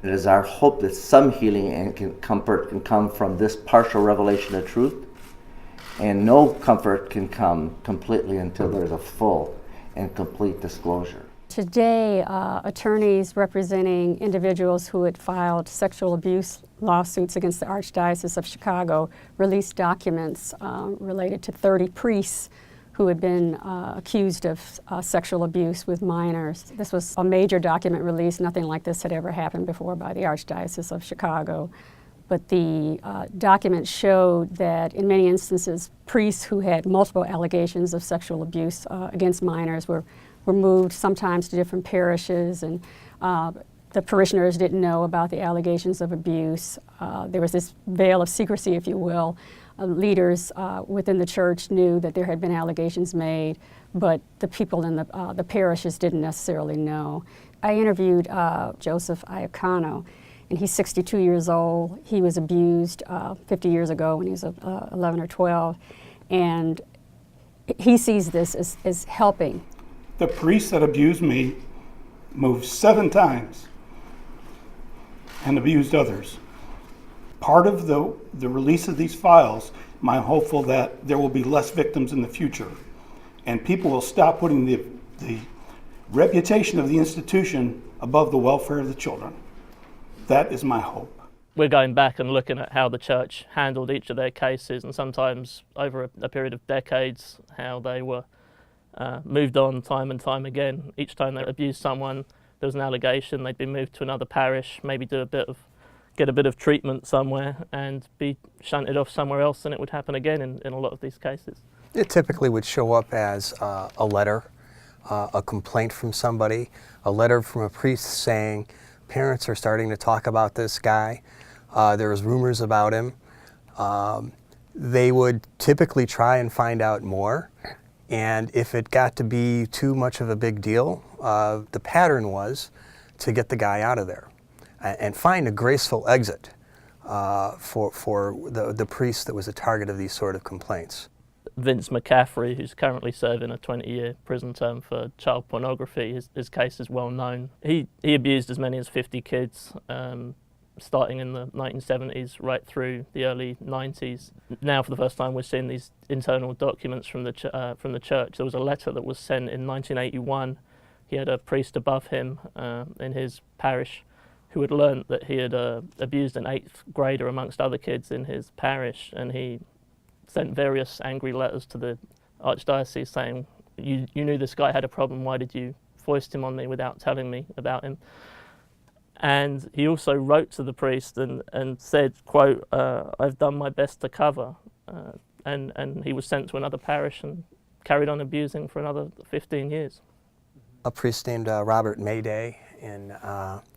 It is our hope that some healing and comfort can come from this partial revelation of truth, and no comfort can come completely until there's a full and complete disclosure. Today, attorneys representing individuals who had filed sexual abuse lawsuits against the Archdiocese of Chicago released documents related to 30 priests who had been accused of sexual abuse with minors. This was a major document release. Nothing like this had ever happened before by the Archdiocese of Chicago. But the documents showed that in many instances, priests who had multiple allegations of sexual abuse against minors were moved sometimes to different parishes, and the parishioners didn't know about the allegations of abuse. There was this veil of secrecy, if you will. Leaders within the church knew that there had been allegations made, but the people in the parishes didn't necessarily know. I interviewed Joseph Iacano, and he's 62 years old. He was abused 50 years ago when he was 11 or 12, and he sees this as helping. The priest that abused me moved 7 times and abused others. Part of the release of these files, I'm hopeful that there will be less victims in the future, and people will stop putting the reputation of the institution above the welfare of the children. That is my hope. We're going back and looking at how the church handled each of their cases, and sometimes over a period of decades, how they were moved on time and time again. Each time they abused someone, there was an allegation, they'd be moved to another parish, maybe get a bit of treatment somewhere and be shunted off somewhere else, and it would happen again in a lot of these cases. It typically would show up as a letter, a complaint from somebody, a letter from a priest saying, parents are starting to talk about this guy, there was rumors about him. They would typically try and find out more. And if it got to be too much of a big deal, the pattern was to get the guy out of there and find a graceful exit for the priest that was a target of these sort of complaints. Vince McCaffrey, who's currently serving a 20-year prison term for child pornography, his case is well known. He abused as many as 50 kids, starting in the 1970s right through the early 90s. Now for the first time we're seeing these internal documents from the church. There was a letter that was sent in 1981. He had a priest above him in his parish who had learnt that he had abused an 8th grader amongst other kids in his parish, and he sent various angry letters to the Archdiocese saying, you knew this guy had a problem, why did you foist him on me without telling me about him? And he also wrote to the priest and said, quote, I've done my best to cover. And he was sent to another parish and carried on abusing for another 15 years. A priest named Robert Mayday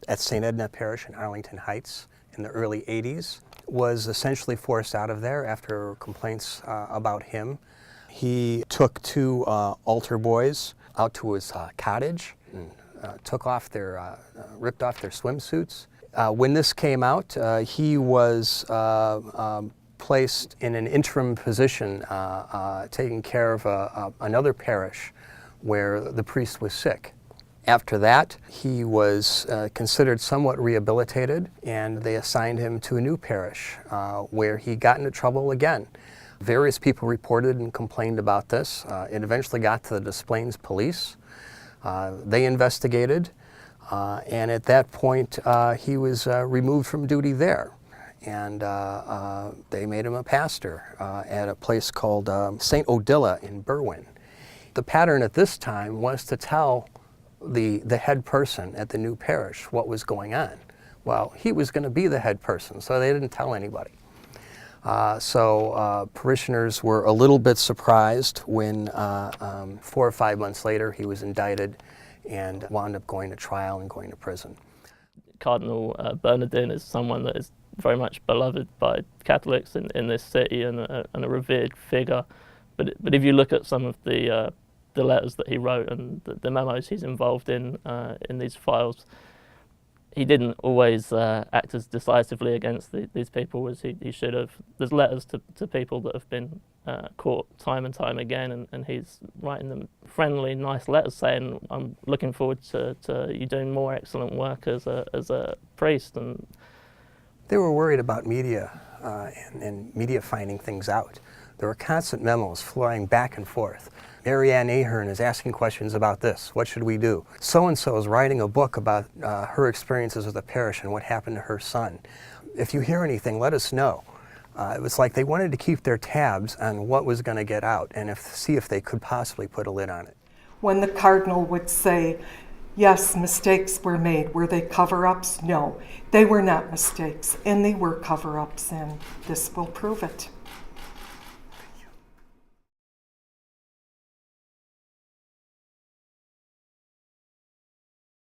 at St. Edna Parish in Arlington Heights in the early 80s was essentially forced out of there after complaints about him. He took 2 altar boys out to his cottage and ripped off their swimsuits. When this came out, he was placed in an interim position, taking care of another parish where the priest was sick. After that, he was considered somewhat rehabilitated, and they assigned him to a new parish where he got into trouble again. Various people reported and complained about this. It eventually got to the Des Plaines police. They investigated, and at that point he was removed from duty there. And they made him a pastor at a place called St. Odilla in Berwyn. The pattern at this time was to tell the head person at the new parish what was going on. Well, he was going to be the head person, so they didn't tell anybody. So parishioners were a little bit surprised when 4 or 5 months later he was indicted and wound up going to trial and going to prison. Cardinal Bernardin is someone that is very much beloved by Catholics in this city and a revered figure. But if you look at some of the letters that he wrote and the memos he's involved in these files, he didn't always act as decisively against these people as he should have. There's letters to people that have been court time and time again, and he's writing them friendly, nice letters saying, I'm looking forward to you doing more excellent work as a priest. And they were worried about media and media finding things out. There were constant memos flying back and forth. Mary Ann Ahern is asking questions about this. What should we do? So-and-so is writing a book about her experiences with the parish and what happened to her son. If you hear anything, let us know. It was like they wanted to keep their tabs on what was going to get out and see if they could possibly put a lid on it. When the cardinal would say, yes, mistakes were made, were they cover-ups? No, they were not mistakes, and they were cover-ups, and this will prove it.